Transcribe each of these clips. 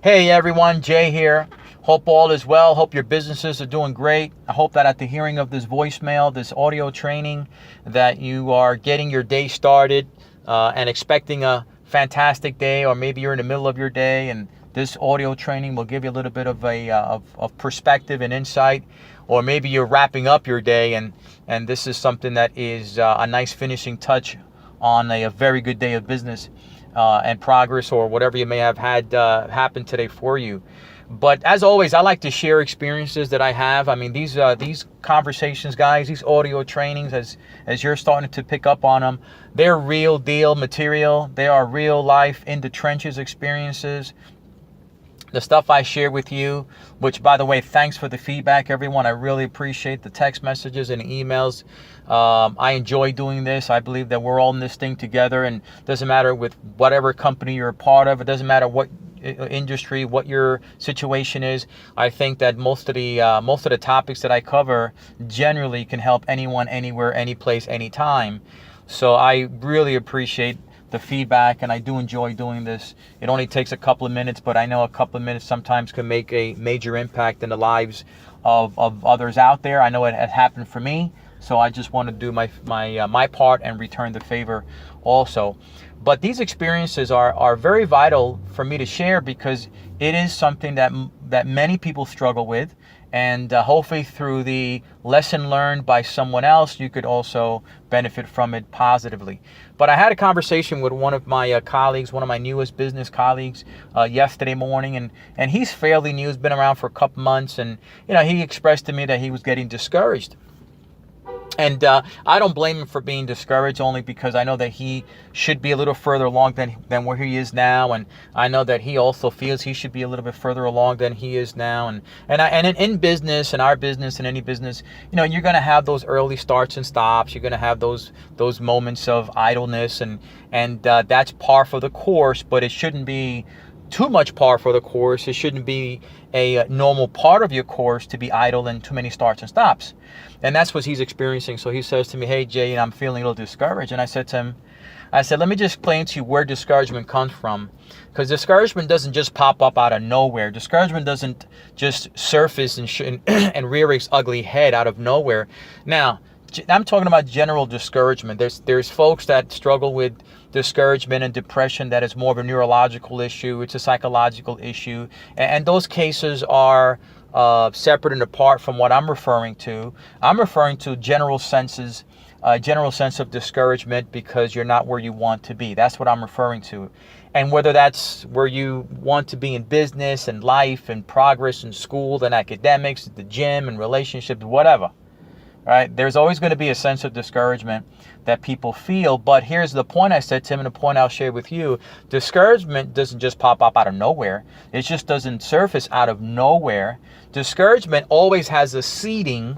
Hey everyone, Jay here. Hope all is well. Hope your businesses are doing great. I hope that at the hearing of this voicemail, this audio training, that you are getting your day started and expecting a fantastic day, or maybe you're in the middle of your day and this audio training will give you a little bit of of perspective and insight, or maybe you're wrapping up your day and this is something that is a nice finishing touch on a very good day of business and progress, or whatever you may have had happen today for you. But as always, I like to share experiences that I have. I mean, these conversations, guys, these audio trainings, as you're starting to pick up on them, they're real deal material. They are real life in the trenches experiences. The stuff I share with you, which, by the way, thanks for the feedback, everyone. I really appreciate the text messages and emails. I enjoy doing this. I believe that we're all in this thing together, and it doesn't matter with whatever company you're a part of. It doesn't matter what industry, what your situation is. I think that most of the topics that I cover generally can help anyone, anywhere, any place, anytime. So I really appreciate the feedback, and I do enjoy doing this. It only takes a couple of minutes, but I know a couple of minutes sometimes can make a major impact in the lives of others out there. I know it has happened for me, so I just want to do my part and return the favor also. But these experiences are very vital for me to share, because it is something that many people struggle with. And hopefully through the lesson learned by someone else, you could also benefit from it positively. But I had a conversation with one of my colleagues, one of my newest business colleagues yesterday morning. And he's fairly new, he's been around for a couple months. And, he expressed to me that he was getting discouraged. And I don't blame him for being discouraged, only because I know that he should be a little further along than where he is now. And I know that he also feels he should be a little bit further along than he is now. And in business, in our business, in any business, you're going to have those early starts and stops. You're going to have those moments of idleness, and that's par for the course. But it shouldn't be too much par for the course. It shouldn't be a normal part of your course to be idle and too many starts and stops. And that's what he's experiencing. So he says to me, "Hey, Jay, I'm feeling a little discouraged." And I said to him, let me just explain to you where discouragement comes from. Because discouragement doesn't just pop up out of nowhere. Discouragement doesn't just surface and rear its ugly head out of nowhere. Now, I'm talking about general discouragement. There's folks that struggle with discouragement and depression that is more of a neurological issue. It's a psychological issue. And those cases are separate and apart from what I'm referring to. I'm referring to general sense of discouragement because you're not where you want to be. That's what I'm referring to. And whether that's where you want to be in business and life and progress in school and academics, the gym and relationships, whatever. Right? There's always going to be a sense of discouragement that people feel. But here's the point I said to him, and the point I'll share with you. Discouragement doesn't just pop up out of nowhere. It just doesn't surface out of nowhere. Discouragement always has a seeding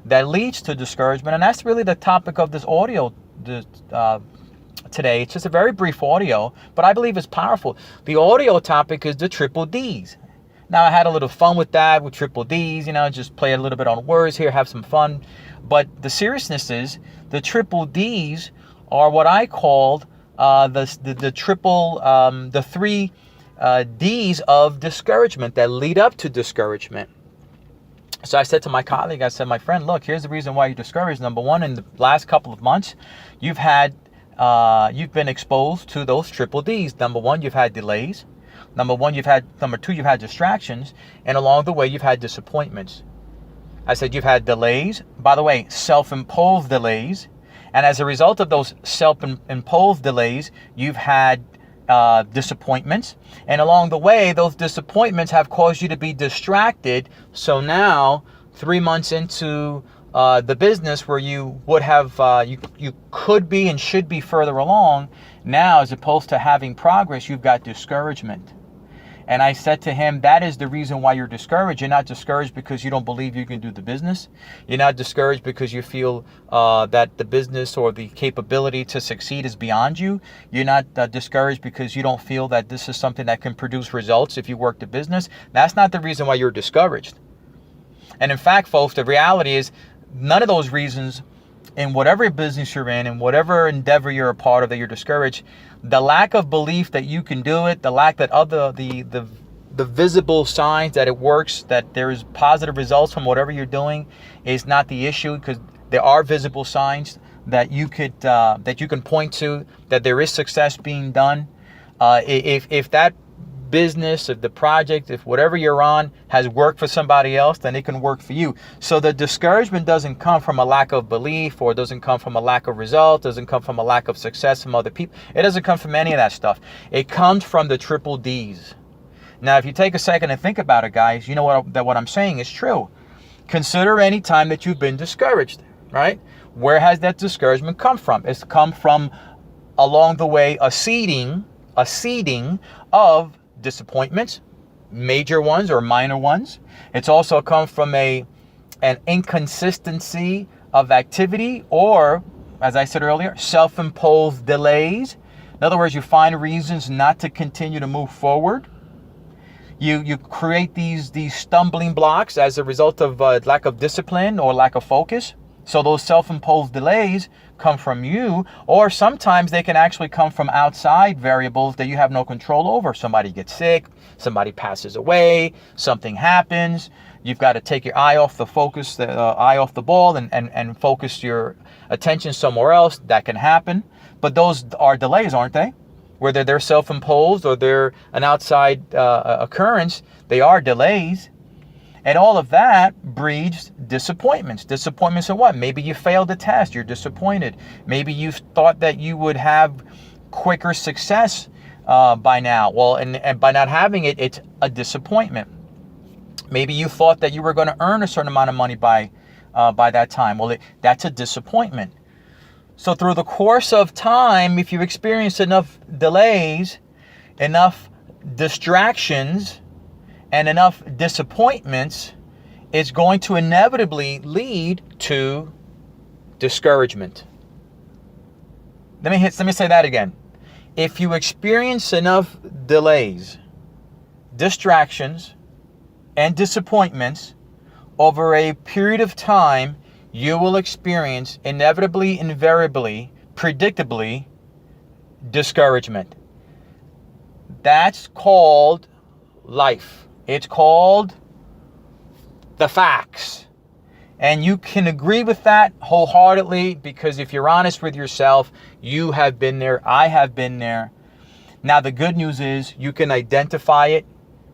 that leads to discouragement. And that's really the topic of this audio today. It's just a very brief audio, but I believe it's powerful. The audio topic is the triple D's. Now, I had a little fun with that, with triple D's, just play a little bit on words here, have some fun. But the seriousness is the triple D's are what I called the three D's of discouragement that lead up to discouragement. So I said to my colleague, my friend, look, here's the reason why you're discouraged. Number one, in the last couple of months, you've been exposed to those triple D's. Number one, you've had delays. Number two, you've had distractions, and along the way, you've had disappointments. I said you've had delays, by the way, self-imposed delays, and as a result of those self-imposed delays, you've had disappointments, and along the way, those disappointments have caused you to be distracted. So now, 3 months into the business where you would have, you could be and should be further along, now as opposed to having progress, you've got discouragement. And I said to him, that is the reason why you're discouraged. You're not discouraged because you don't believe you can do the business. You're not discouraged because you feel that the business or the capability to succeed is beyond you. You're not discouraged because you don't feel that this is something that can produce results if you work the business. That's not the reason why you're discouraged. And in fact, folks, the reality is none of those reasons, in whatever business you're in whatever endeavor you're a part of that you're discouraged, the lack of belief that you can do it, the lack that the visible signs that it works, that there is positive results from whatever you're doing, is not the issue, because there are visible signs that you can point to that there is success being done. If that business, if the project, if whatever you're on has worked for somebody else, then it can work for you. So the discouragement doesn't come from a lack of belief, or doesn't come from a lack of result, doesn't come from a lack of success from other people. It doesn't come from any of that stuff. It comes from the triple D's. Now, if you take a second and think about it, guys, you know that what I'm saying is true. Consider any time that you've been discouraged, right? Where has that discouragement come from? It's come from, along the way, a seeding of disappointments, major ones or minor ones. It's also come from an inconsistency of activity, or, as I said earlier, self-imposed delays. In other words, you find reasons not to continue to move forward. You create these stumbling blocks as a result of lack of discipline or lack of focus. So those self-imposed delays come from you, or sometimes they can actually come from outside variables that you have no control over. Somebody gets sick, somebody passes away, something happens. You've got to take your eye off the focus, eye off the ball, and focus your attention somewhere else. That can happen. But those are delays, aren't they? Whether they're self-imposed or they're an outside occurrence, they are delays. And all of that breeds disappointments. Disappointments in what? Maybe you failed a test, you're disappointed. Maybe you thought that you would have quicker success by now. Well, and by not having it, it's a disappointment. Maybe you thought that you were going to earn a certain amount of money by that time. Well, that's a disappointment. So through the course of time, if you experience enough delays, enough distractions, and enough disappointments, it's going to inevitably lead to discouragement. Let me say that again. If you experience enough delays, distractions, and disappointments over a period of time, you will experience inevitably, invariably, predictably, discouragement. That's called life. It's called the facts. And you can agree with that wholeheartedly, because if you're honest with yourself, you have been there. I have been there. Now, the good news is you can identify it.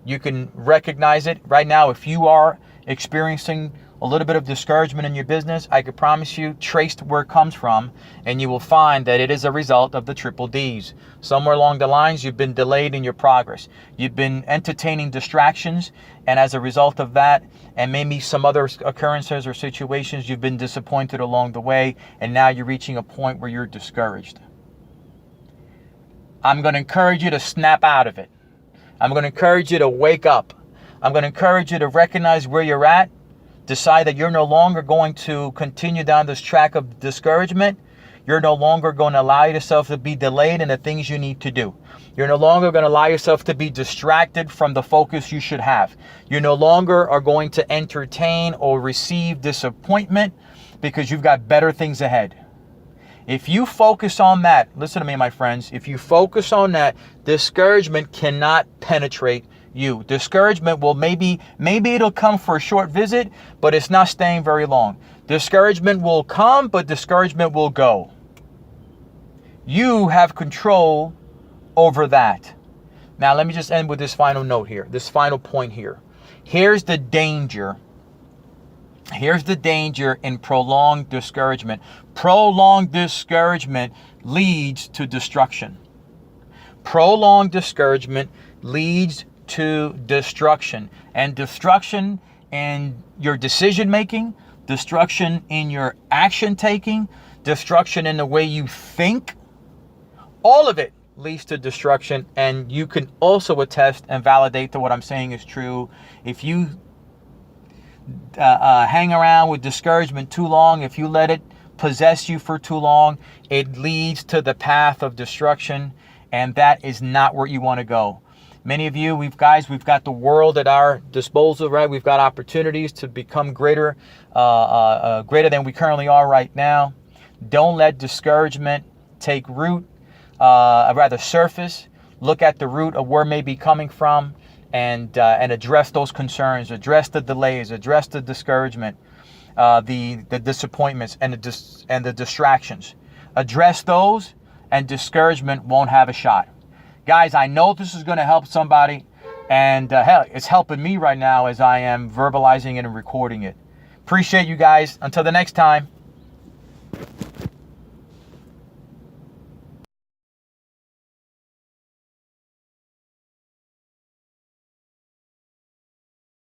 You can recognize it. Right now, if you are experiencing a little bit of discouragement in your business, I could promise you, trace where it comes from, and you will find that it is a result of the triple D's. Somewhere along the lines, you've been delayed in your progress. You've been entertaining distractions, and as a result of that, and maybe some other occurrences or situations, you've been disappointed along the way, and now you're reaching a point where you're discouraged. I'm going to encourage you to snap out of it. I'm going to encourage you to wake up. I'm going to encourage you to recognize where you're at. Decide that you're no longer going to continue down this track of discouragement. You're no longer going to allow yourself to be delayed in the things you need to do. You're no longer going to allow yourself to be distracted from the focus you should have. You no longer are going to entertain or receive disappointment, because you've got better things ahead. If you focus on that, listen to me, my friends, if you focus on that, discouragement cannot penetrate you. Discouragement will maybe it'll come for a short visit, but it's not staying very long. Discouragement will come, but discouragement will go. You have control over that. Now, let me just end with this final note here, this final point here. Here's the danger. Here's the danger in prolonged discouragement. Prolonged discouragement leads to destruction. Prolonged discouragement leads to destruction. And destruction in your decision making, destruction in your action taking, destruction in the way you think, all of it leads to destruction. And you can also attest and validate that what I'm saying is true. If you hang around with discouragement too long, if you let it possess you for too long, it leads to the path of destruction, and that is not where you want to go. Many of you, we've got the world at our disposal, right? We've got opportunities to become greater than we currently are right now. Don't let discouragement take root, surface. Look at the root of where it may be coming from, and address those concerns, address the delays, address the discouragement, the disappointments, and the distractions. Address those, and discouragement won't have a shot. Guys, I know this is going to help somebody, and hell, it's helping me right now as I am verbalizing it and recording it. Appreciate you guys. Until the next time.